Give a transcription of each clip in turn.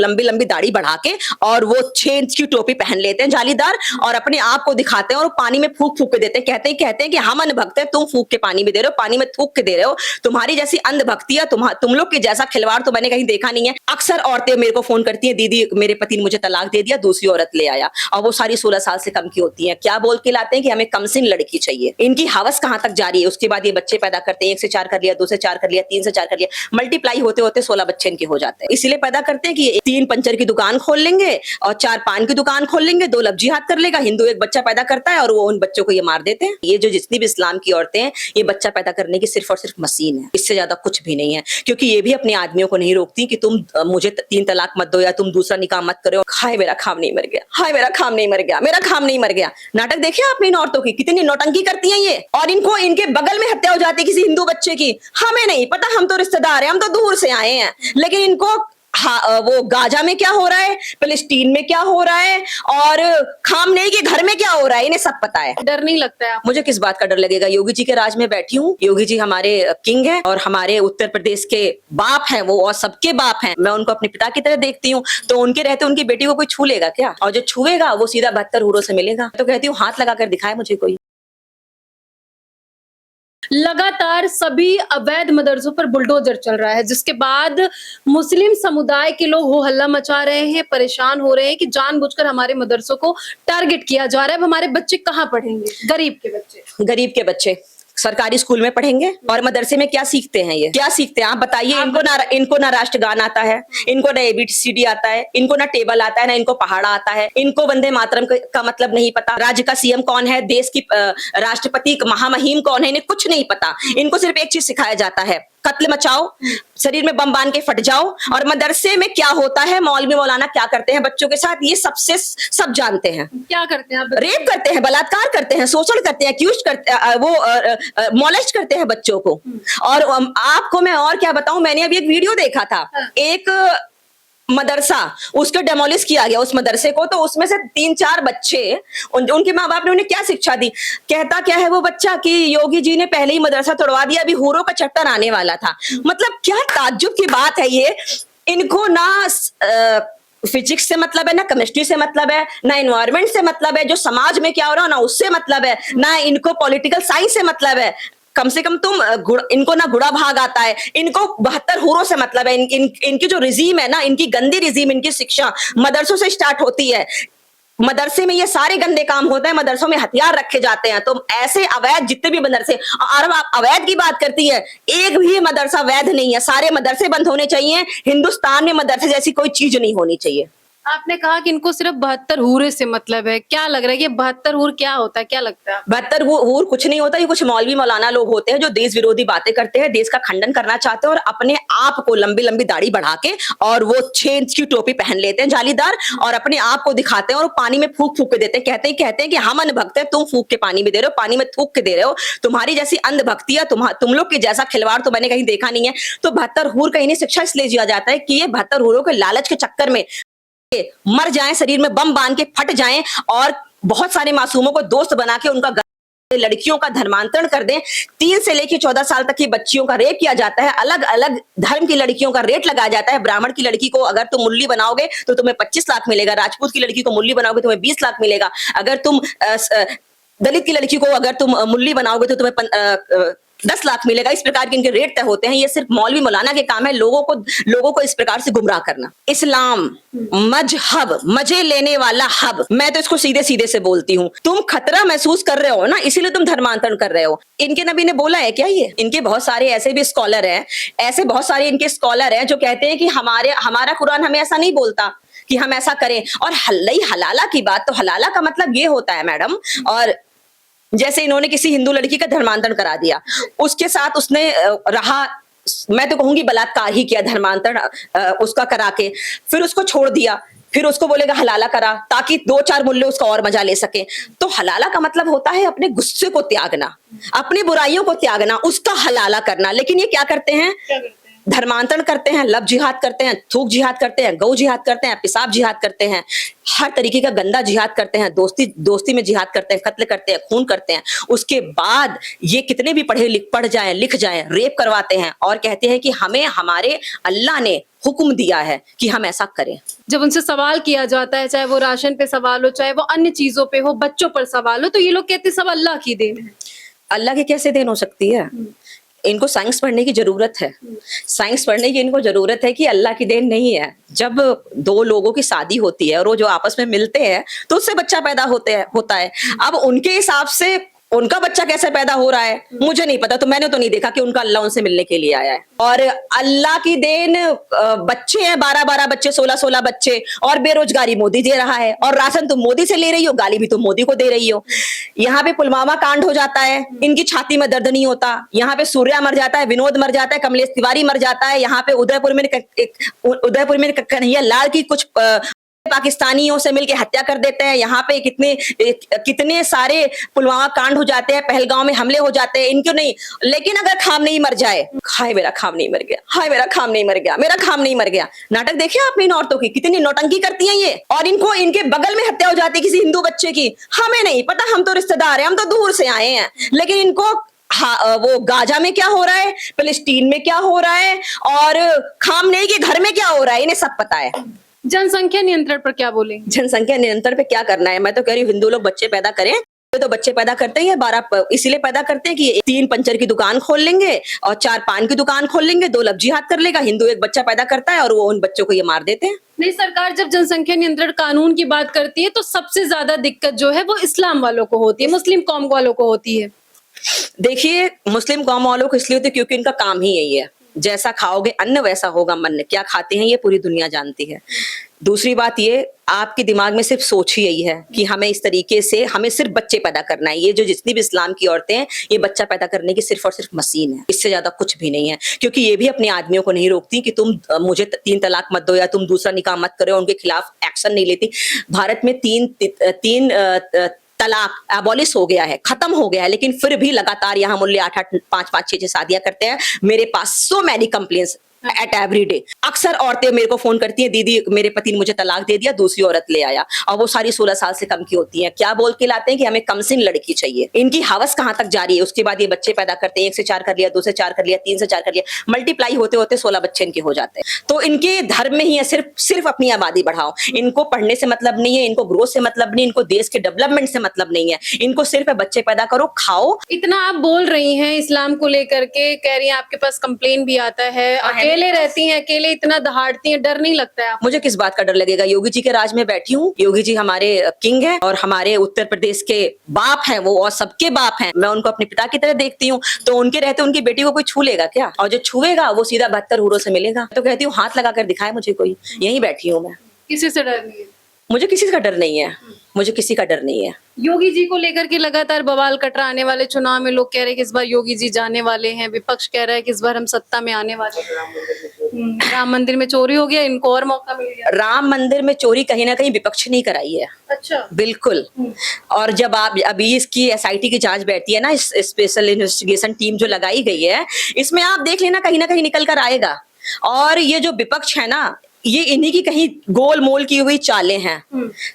लंबी लंबी दाढ़ी बढ़ा के और वो 6 इंच की टोपी पहन लेते हैं जालीदार और अपने आप को दिखाते हैं और पानी में फूंक फूंक के देते हैं। कहते हैं कि हम अंधभक्त हैं, तुम फूंक के पानी में दे रहे हो, पानी में थूक के दे रहे हो। तुम्हारी जैसी अंधभक्ति है, तुम लोग के जैसा खिलवाड़ तो मैंने कहीं देखा नहीं है। अक्सर औरतें मेरे को फोन करती हैं, दीदी मेरे पति ने मुझे तलाक दे दिया, दूसरी औरत ले आया, और वो सारी 16 साल से कम की होती हैं। क्या बोल के लाते हैं कि हमें कमसिन लड़की चाहिए। इनकी हवस कहां तक जारी है। उसके बाद ये बच्चे पैदा करते हैं, 1 से 4 कर लिया, 2 से 4 कर लिया, 3 से 4 कर लिया, मल्टीप्लाई होते होते 16 बच्चे इनके हो जाते हैं। इसलिए पैदा करते हैं कि 3 पंचर की दुकान खोल लेंगे और 4 पान की दुकान खोल लेंगे, 2 लफ्जी हाथ कर लेगा। हिंदू एक बच्चा पैदा करता है और वो उन बच्चों को ये मार देते हैं। ये जो जितनी भी इस्लाम की औरतें हैं, ये बच्चा पैदा करने की सिर्फ और सिर्फ मशीन है, इससे ज्यादा कुछ भी नहीं है। क्योंकि ये भी अपने आदमियों को नहीं रोकती कि तुम मुझे 3 तलाक मत दो या तुम दूसरा निकाह मत करो। हाय मेरा खाम नहीं मर गया, हाय मेरा खाम नहीं मर गया, मेरा खाम नहीं मर गया। नाटक देखिए आपने इन औरतों की, कितनी नौटंकी करती हैं ये। और इनको इनके बगल में हत्या हो जाती है किसी हिंदू बच्चे की, हमें नहीं पता, हम तो रिश्तेदार हैं, हम तो दूर से आए हैं। लेकिन इनको वो गाजा में क्या हो रहा है, फिलिस्तीन में क्या हो रहा है, और खामनेई के घर में क्या हो रहा है, इन्हें सब पता है। डर नहीं लगता है? मुझे किस बात का डर लगेगा। योगी जी के राज में बैठी हूँ, योगी जी हमारे किंग हैं और हमारे उत्तर प्रदेश के बाप हैं वो, और सबके बाप हैं। मैं उनको अपने पिता की तरह देखती हूँ, तो उनके रहते उनकी बेटी को कोई छू लेगा क्या? और जो छुएगा वो सीधा 72 हूरों से मिलेगा। तो कहती हूँ हाथ लगाकर दिखाए मुझे कोई। लगातार सभी अवैध मदरसों पर बुलडोजर चल रहा है, जिसके बाद मुस्लिम समुदाय के लोग हो हल्ला मचा रहे हैं, परेशान हो रहे हैं कि जानबूझकर हमारे मदरसों को टारगेट किया जा रहा है। अब हमारे बच्चे कहाँ पढ़ेंगे? गरीब के बच्चे, गरीब के बच्चे सरकारी स्कूल में पढ़ेंगे और मदरसे में क्या सीखते हैं? ये क्या सीखते हैं आप बताइए? इनको ना राष्ट्रगान आता है, इनको ना ABCD आता है, इनको ना टेबल आता है, ना इनको पहाड़ा आता है, इनको वंदे मातरम का मतलब नहीं पता, राज्य का CM कौन है, देश की राष्ट्रपति महामहिम कौन है, इन्हें कुछ नहीं पता। इनको सिर्फ एक चीज सिखाया जाता है, कत्ल मचाओ, शरीर में बम बांध के फट जाओ। और मदरसे में क्या होता है, मौलवी मौलाना क्या करते हैं बच्चों के साथ, ये सबसे सब जानते हैं। क्या करते हैं? रेप करते हैं, बलात्कार करते हैं, शोषण करते हैं, एक्यूज करते वो मोलेस्ट करते हैं बच्चों को। और आपको मैं और क्या बताऊं, मैंने अभी एक वीडियो देखा था, एक मदरसा उसको डेमोलिश किया गया उस मदरसे को, तो उसमें से 3-4 बच्चे, उनके माँ बाप ने उन्हें क्या शिक्षा दी? कहता क्या है वो बच्चा कि योगी जी ने पहले ही मदरसा तोड़वा दिया, अभी हूरों का चैप्टर आने वाला था। मतलब क्या ताज्जुब की बात है ये। इनको ना फिजिक्स से मतलब है, ना केमिस्ट्री से मतलब है, ना एनवायरनमेंट से मतलब है, जो समाज में क्या हो रहा है ना उससे मतलब है, ना इनको पॉलिटिकल साइंस से मतलब है। कम से कम इनको ना गुड़ा भाग आता है, इनको 72 हूरों से मतलब है। इनकी जो रिजीम है ना, इनकी गंदी रिजीम, इनकी शिक्षा मदरसों से स्टार्ट होती है। मदरसे में ये सारे गंदे काम होते हैं, मदरसों में हथियार रखे जाते हैं। तो ऐसे अवैध जितने भी मदरसे, और आप अवैध की बात करती है, एक भी मदरसा वैध नहीं है, सारे मदरसे बंद होने चाहिए। हिंदुस्तान में मदरसे जैसी कोई चीज नहीं होनी चाहिए। आपने कहा कि इनको सिर्फ 72 हूरे से मतलब है, क्या लग रहा है कि 72 हूर क्या होता है, क्या लगता है? 72 हूर कुछ नहीं होता, ये कुछ मौलवी मौलाना लोग होते हैं जो देश विरोधी बातें करते हैं, देश का खंडन करना चाहते हैं और अपने आप को लंबी लंबी दाढ़ी बढ़ा के और वो 6 इंच की टोपी पहन लेते हैं जालीदार और अपने आप को दिखाते हैं और पानी में फूंक फूंक के देते हैं। कहते हैं कि हम अंधभक्त हैं, तुम फूंक के पानी में दे रहे हो, पानी में थूक के दे रहे हो। तुम्हारी जैसी अंधभक्ति है, तुम लोग के जैसा खिलवाड़ तो मैंने कहीं देखा नहीं है। तो 72 हूर का इन्हें शिक्षा इसलिए दिया जाता है कि ये 72 हूरों के लालच के चक्कर में मर जाएं, शरीर में बम बांध के फट जाएं और बहुत सारे मासूमों को दोस्त बना के उनका लड़कियों का धर्मांतरण कर दें। 3 से लेकर 14 साल तक की बच्चियों का रेप किया जाता है, अलग अलग धर्म की लड़कियों का रेट लगाया जाता है। ब्राह्मण की लड़की को अगर तुम मुल्ली बनाओगे तो तुम्हें 25 लाख मिलेगा, राजपूत की लड़की को मुल्ली बनाओगे तुम्हें 20 लाख मिलेगा, अगर तुम दलित की लड़की को अगर तुम मुल्ली बनाओगे तो तुम्हें 10 लाख मिलेगा। इस प्रकार के इनके रेट तय होते हैं। ये सिर्फ मौलवी मौलाना के काम है लोगों को इस प्रकार से गुमराह करना। इस्लाम मजहब, मजे लेने वाला हब, मैं तो इसको सीधे सीधे से बोलती हूँ। तुम खतरा महसूस कर रहे हो ना, इसीलिए तुम धर्मांतरण कर रहे हो। इनके नबी ने बोला है क्या ये? इनके बहुत सारे ऐसे भी स्कॉलर हैं, ऐसे बहुत सारे इनके स्कॉलर हैं जो कहते हैं कि हमारा कुरान हमें ऐसा नहीं बोलता कि हम ऐसा करें। और हलाला की बात, तो हलाला का मतलब ये होता है मैडम, और जैसे इन्होंने किसी हिंदू लड़की का धर्मांतरण करा दिया, उसके साथ उसने रहा, मैं तो कहूंगी बलात्कार ही किया, धर्मांतरण उसका करा के फिर उसको छोड़ दिया, फिर उसको बोलेगा हलाला करा ताकि 2-4 मुल्ले उसका और मजा ले सके। तो हलाला का मतलब होता है अपने गुस्से को त्यागना, अपनी बुराइयों को त्यागना, उसका हलाला करना। लेकिन ये क्या करते हैं? धर्मांतरण करते हैं, लव जिहाद करते हैं, थूक जिहाद करते हैं, गौ जिहाद करते हैं, पेशाब जिहाद करते हैं, हर तरीके का गंदा जिहाद करते हैं, दोस्ती में जिहाद करते हैं, कत्ल करते हैं, खून करते हैं। उसके बाद ये कितने भी पढ़ जाएं, लिख जाएं, रेप करवाते हैं और कहते हैं कि हमें हमारे अल्लाह ने हुक्म दिया है कि हम ऐसा करें। जब उनसे सवाल किया जाता है, चाहे वो राशन पे सवाल हो, चाहे वो अन्य चीजों पे हो, बच्चों पर सवाल हो, तो ये लोग कहते हैं सब अल्लाह की देन है। अल्लाह की कैसे देन हो सकती है? इनको साइंस पढ़ने की जरूरत है। साइंस पढ़ने की इनको जरूरत है कि अल्लाह की देन नहीं है। जब दो लोगों की शादी होती है और वो जो आपस में मिलते हैं तो उससे बच्चा पैदा होता है। अब उनके हिसाब से उनका बच्चा कैसे पैदा हो रहा है मुझे नहीं पता, तो मैंने तो नहीं देखा कि उनका अल्लाह उनसे मिलने के लिए आया है। और अल्लाह की देन बच्चे हैं, 12-12 बच्चे, 16-16 बच्चे, और बेरोजगारी मोदी दे रहा है, और राशन तुम मोदी से ले रही हो, गाली भी तुम मोदी को दे रही हो। यहाँ पे पुलवामा कांड हो जाता है, इनकी छाती में दर्द नहीं होता। यहाँ पे सूर्या मर जाता है, विनोद मर जाता है, कमलेश तिवारी मर जाता है। यहाँ पे उदयपुर में कन्हैया लाल की कुछ पाकिस्तानियों से मिलकर हत्या कर देते हैं। यहाँ पे कितने सारे पुलवामा कांड हो जाते हैं, पहलगांव में हमले हो जाते हैं, इनको नहीं। लेकिन अगर खाम नहीं मर जाए, हाय मेरा खाम नहीं मर गया, हाय मेरा खाम नहीं मर गया, मेरा खाम नहीं मर गया। नाटक देखे आपने इन औरतों की, कितनी नौटंकी करती हैं ये। और इनको इनके बगल में हत्या हो जाती है किसी हिंदू बच्चे की, हमें नहीं पता, हम तो रिश्तेदार हैं, हम तो दूर से आए हैं। लेकिन इनको वो गाजा में क्या हो रहा है, फिलिस्तीन में क्या हो रहा है, और खामनेई के घर में क्या हो रहा है, इन्हें सब पता है। जनसंख्या नियंत्रण पर क्या बोलेंगे? जनसंख्या नियंत्रण पे क्या करना है? मैं तो कह रही हूँ हिंदू लोग बच्चे पैदा करें, तो बच्चे पैदा करते हैं 12 इसीलिए पैदा करते हैं कि 3 पंचर की दुकान खोल लेंगे और 4 पान की दुकान खोल लेंगे, 2 लफ्जी हाथ कर लेगा। हिंदू एक बच्चा पैदा करता है और वो उन बच्चों को ये मार देते हैं। नहीं, सरकार जब जनसंख्या नियंत्रण कानून की बात करती है तो सबसे ज्यादा दिक्कत जो है वो इस्लाम वालों को होती है, मुस्लिम कौम वालों को होती है। देखिए, मुस्लिम कौम वालों को इसलिए होती है क्योंकि इनका काम ही यही है, जैसा खाओगे अन्न वैसा होगा मन। क्या खाते हैं ये पूरी दुनिया जानती है। दूसरी बात ये, आपके दिमाग में सिर्फ सोच ही यही है कि हमें इस तरीके से हमें सिर्फ बच्चे पैदा करना है। ये जो जितनी भी इस्लाम की औरतें हैं, ये बच्चा पैदा करने की सिर्फ और सिर्फ मशीन है, इससे ज्यादा कुछ भी नहीं है। क्योंकि ये भी अपने आदमियों को नहीं रोकती कि तुम मुझे 3 तलाक मत दो या तुम दूसरा निकाह मत करो, उनके खिलाफ एक्शन नहीं लेती। भारत में तीन तलाक एबॉलिश हो गया है, खत्म हो गया है, लेकिन फिर भी लगातार यहाँ मूल्य 8-8, 5-5, 6-6 शादियां करते हैं। मेरे पास so many complaints at every day. अक्सर औरतें मेरे को फोन करती हैं, दीदी मेरे पति ने मुझे तलाक दे दिया, दूसरी औरत ले आया, और वो सारी 16 साल से कम की होती हैं। क्या बोल के लाते हैं कि हमें कमसिन लड़की चाहिए। इनकी हवस कहां तक जारी है। उसके बाद ये बच्चे पैदा करते हैं, 1 से 4 कर लिया, 2 से 4 कर लिया, 3 से 4 कर लिया, मल्टीप्लाई होते होते 16 बच्चे इनके हो जाते हैं। तो इनके धर्म में ही है सिर्फ अपनी आबादी बढ़ाओ। इनको पढ़ने से मतलब नहीं है, इनको ग्रोथ से मतलब नहीं, इनको देश के डेवलपमेंट से मतलब नहीं है। इनको सिर्फ बच्चे पैदा करो, खाओ। इतना आप बोल रही हैं इस्लाम को लेकर के, कह रही हैं आपके पास कंप्लेन भी आता है, अकेले रहती हैं, अकेले इतना दहाड़ती हैं, डर नहीं लगता है? मुझे किस बात का डर लगेगा? योगी जी के राज में बैठी हूँ, योगी जी हमारे किंग हैं और हमारे उत्तर प्रदेश के बाप हैं वो, और सबके बाप हैं। मैं उनको अपने पिता की तरह देखती हूँ, तो उनके रहते उनकी बेटी को कोई छू लेगा क्या? और जो छुएगा वो सीधा 72 हूरों से मिलेगा। तो कहती हूँ हाथ लगा कर दिखाए मुझे कोई, यहीं बैठी हूँ मैं। किसी से डर नहीं है? मुझे किसी का डर नहीं है, मुझे किसी का डर नहीं है। योगी जी को लेकर के लगातार बवाल कट रहा। आने वाले चुनाव में लोग कह रहे हैं कि इस बार योगी जी जाने वाले हैं, विपक्ष कह रहा है कि इस बार हम सत्ता में आने वाले हैं। राम मंदिर में चोरी हो गया, इनको और मौका मिल गया। राम मंदिर में चोरी कहीं ना कहीं विपक्ष नहीं कराई है। अच्छा, बिल्कुल। और जब आप अभी इसकी SIT की जांच बैठती है ना, इस स्पेशल इन्वेस्टिगेशन टीम जो लगाई गई है, इसमें आप देख लेना कहीं ना कहीं निकल कर आएगा। और ये जो विपक्ष है ना, ये इन्हीं की कहीं गोल मोल की हुई चालें हैं,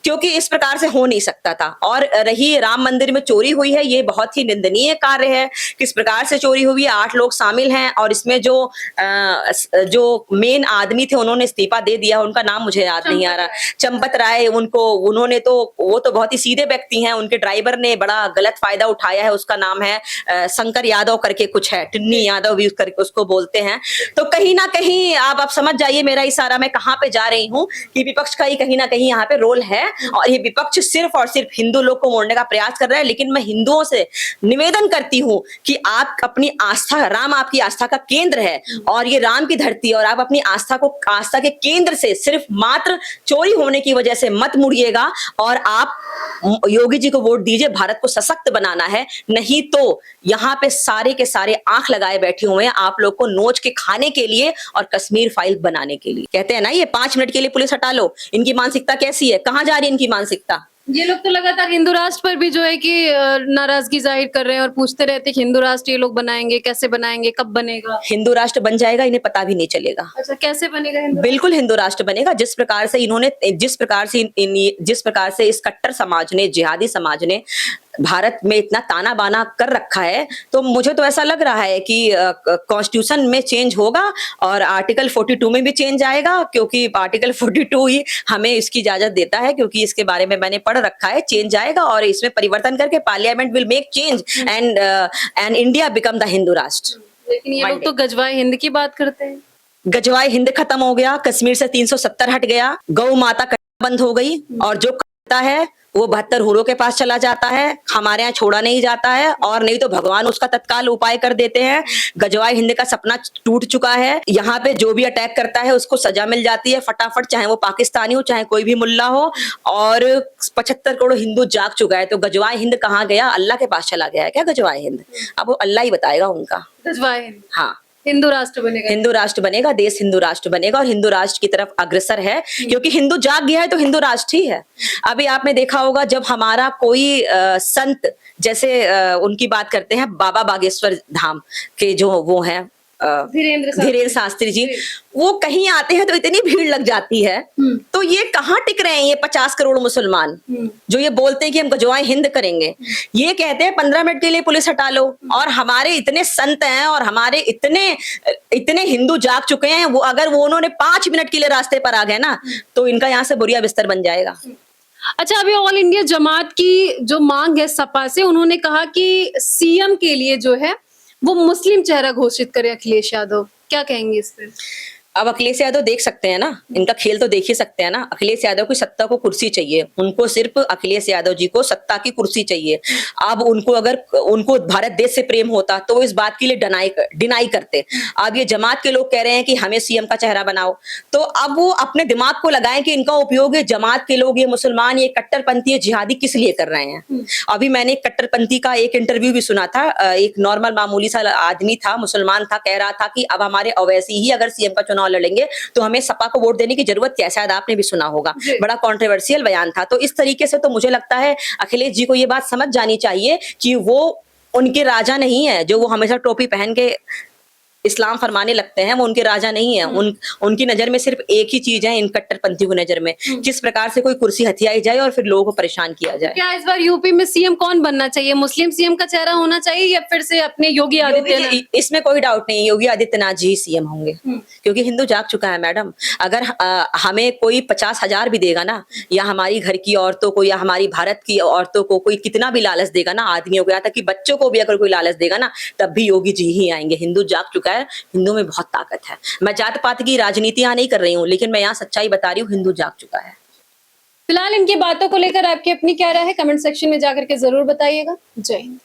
क्योंकि इस प्रकार से हो नहीं सकता था। और रही राम मंदिर में चोरी हुई है, ये बहुत ही निंदनीय कार्य है। किस प्रकार से चोरी हुई है, 8 लोग शामिल हैं, और इसमें जो मेन आदमी थे उन्होंने इस्तीफा दे दिया, उनका नाम मुझे याद नहीं आ रहा, चंपत राय। उन्होंने तो वो तो बहुत ही सीधे व्यक्ति हैं। उनके ड्राइवर ने बड़ा गलत फायदा उठाया है, उसका नाम है शंकर यादव करके कुछ है, टिन्नी यादव भी करके उसको बोलते हैं। तो कहीं ना कहीं आप समझ जाइए मेरा इशारा मैं कहां पे जा रही हूं, कि विपक्ष का ही कहीं ना कहीं यहाँ पे रोल है। और ये विपक्ष सिर्फ और सिर्फ हिंदू लोग को मोड़ने का प्रयास कर रहा है। लेकिन मैं हिंदुओं से निवेदन करती हूँ कि आप अपनी आस्था, राम आपकी आस्था का केंद्र है और ये राम की धरती, और आप अपनी आस्था के केंद्र से सिर्फ मात्र चोरी होने की वजह से मत मुड़िएगा, और आप योगी जी को वोट दीजिए। भारत को सशक्त बनाना है, नहीं तो यहाँ पे सारे के सारे आंख लगाए बैठे हुए हैं आप लोग को नोच के खाने के लिए और कश्मीर फाइल बनाने के लिए। कहते हैं ना ये 5 मिनट के लिए पुलिस हटा लो, इनकी मानसिकता कैसी है, कहां जा रही है इनकी मानसिकता? ये लोग तो लगातार हिंदू राष्ट्र पर भी जो है कि नाराजगी जाहिर कर रहे हैं और पूछते रहते हैं कि हिंदू राष्ट्र ये लोग बनाएंगे, कैसे बनाएंगे, कब बनेगा? हिंदू राष्ट्र बन जाएगा, इन्हें पता भी नहीं चलेगा। अच्छा, कैसे बनेगा हिंदू? बिल्कुल हिंदू राष्ट्र बनेगा। जिस प्रकार से इन्होंने, जिस प्रकार से इस कट्टर समाज ने, जिहादी समाज ने भारत में इतना ताना बाना कर रखा है, तो मुझे तो ऐसा लग रहा है कि कॉन्स्टिट्यूशन में चेंज होगा और आर्टिकल 42 में भी चेंज आएगा, क्योंकि आर्टिकल 42 ही हमें इसकी इजाजत देता है, क्योंकि इसके बारे में मैंने पढ़ रखा है। चेंज आएगा और इसमें परिवर्तन करके parliament will make change and India become the Hindu राष्ट्र। लेकिन ये लोग तो गजवाए हिंद की बात करते हैं। गजवाए हिंद खत्म हो गया, कश्मीर से 370 हट गया, गौ माता बंद हो गई, और जो करता है वो 72 हुरों के पास चला जाता है, हमारे यहाँ छोड़ा नहीं जाता है, और नहीं तो भगवान उसका तत्काल उपाय कर देते हैं। गजवाए हिंद का सपना टूट चुका है। यहाँ पे जो भी अटैक करता है उसको सजा मिल जाती है फटाफट, चाहे वो पाकिस्तानी हो चाहे कोई भी मुल्ला हो, और 75 करोड़ हिंदू जाग चुका है। तो गजवाए हिंद कहाँ गया? अल्लाह के पास चला गया है क्या गजवाए हिंद? अब वो अल्लाह ही बताएगा उनका। गजवाए हिंद, हाँ, हिंदू राष्ट्र बनेगा। हिंदू राष्ट्र बनेगा, देश हिंदू राष्ट्र बनेगा और हिंदू राष्ट्र की तरफ अग्रसर है, क्योंकि हिंदू जाग गया है तो हिंदू राष्ट्र ही है। अभी आपने देखा होगा, जब हमारा कोई संत, जैसे उनकी बात करते हैं बाबा बागेश्वर धाम के जो वो हैं धीरेन्द्र शास्त्री जी, वो कहीं आते हैं तो इतनी भीड़ लग जाती है। तो ये कहाँ टिक रहे हैं ये 50 करोड़ मुसलमान जो ये बोलते हैं कि हम गजवाए हिंद करेंगे? ये कहते हैं 15 मिनट के लिए पुलिस हटा लो, और हमारे इतने संत हैं और हमारे इतने हिंदू जाग चुके हैं, वो अगर वो उन्होंने 5 मिनट के लिए रास्ते पर आ गए ना, तो इनका यहाँ से बुरिया बिस्तर बन जाएगा। अच्छा, अभी ऑल इंडिया जमात की जो मांग है सपा से, उन्होंने कहा कि सीएम के लिए जो है वो मुस्लिम चेहरा घोषित करे अखिलेश यादव, क्या कहेंगे इस पे? अब अखिलेश यादव देख सकते हैं ना, इनका खेल तो देख ही सकते हैं ना। अखिलेश यादव की सत्ता को कुर्सी चाहिए, उनको सिर्फ अखिलेश यादव जी को सत्ता की कुर्सी चाहिए। अब उनको भारत देश से प्रेम होता तो वो इस बात के लिए डिनाई करते। अब ये जमात के लोग कह रहे हैं कि हमें सीएम का चेहरा बनाओ, तो अब वो अपने दिमाग को लगाएं कि इनका उपयोग ये जमात के लोग, ये मुसलमान, ये कट्टरपंथी, ये जिहादी किस लिए कर रहे हैं। अभी मैंने एक कट्टरपंथी का एक इंटरव्यू भी सुना था, एक नॉर्मल मामूली सा आदमी था, मुसलमान था, कह रहा था कि अब हमारे ओवैसी ही अगर सीएम का चुनाव लड़ेंगे तो हमें सपा को वोट देने की जरूरत क्या है। शायद आपने भी सुना होगा, बड़ा कंट्रोवर्शियल बयान था। तो इस तरीके से तो मुझे लगता है अखिलेश जी को ये बात समझ जानी चाहिए कि वो उनके राजा नहीं है, जो वो हमेशा टोपी पहन के इस्लाम फरमाने लगते हैं, वो उनके राजा नहीं है। उनकी नजर में सिर्फ एक ही चीज है, इन कट्टरपंथियों की नजर में, किस प्रकार से कोई कुर्सी हथियाई जाए और फिर लोगों को परेशान किया जाए। क्या इस बार यूपी में सीएम कौन बनना चाहिए? मुस्लिम सीएम का चेहरा होना चाहिए या फिर से अपने योगी आदित्यनाथ? इसमें कोई डाउट नहीं, योगी आदित्यनाथ जी सीएम होंगे, क्योंकि हिंदू जाग चुका है मैडम। अगर हमें कोई 50,000 भी देगा ना, या हमारी घर की औरतों को या हमारी भारत की औरतों को कोई कितना भी लालच देगा ना, आदमियों को, यहाँ तक कि बच्चों को भी अगर कोई लालच देगा ना, तब भी योगी जी ही आएंगे। हिंदू जाग चुका है, हिंदू में बहुत ताकत है। मैं जात पात की राजनीति यहाँ नहीं कर रही हूँ, लेकिन मैं यहाँ सच्चाई बता रही हूँ, हिंदू जाग चुका है। फिलहाल इनकी बातों को लेकर आपकी अपनी क्या राय है, कमेंट सेक्शन में जाकर के जरूर बताइएगा। जय हिंद।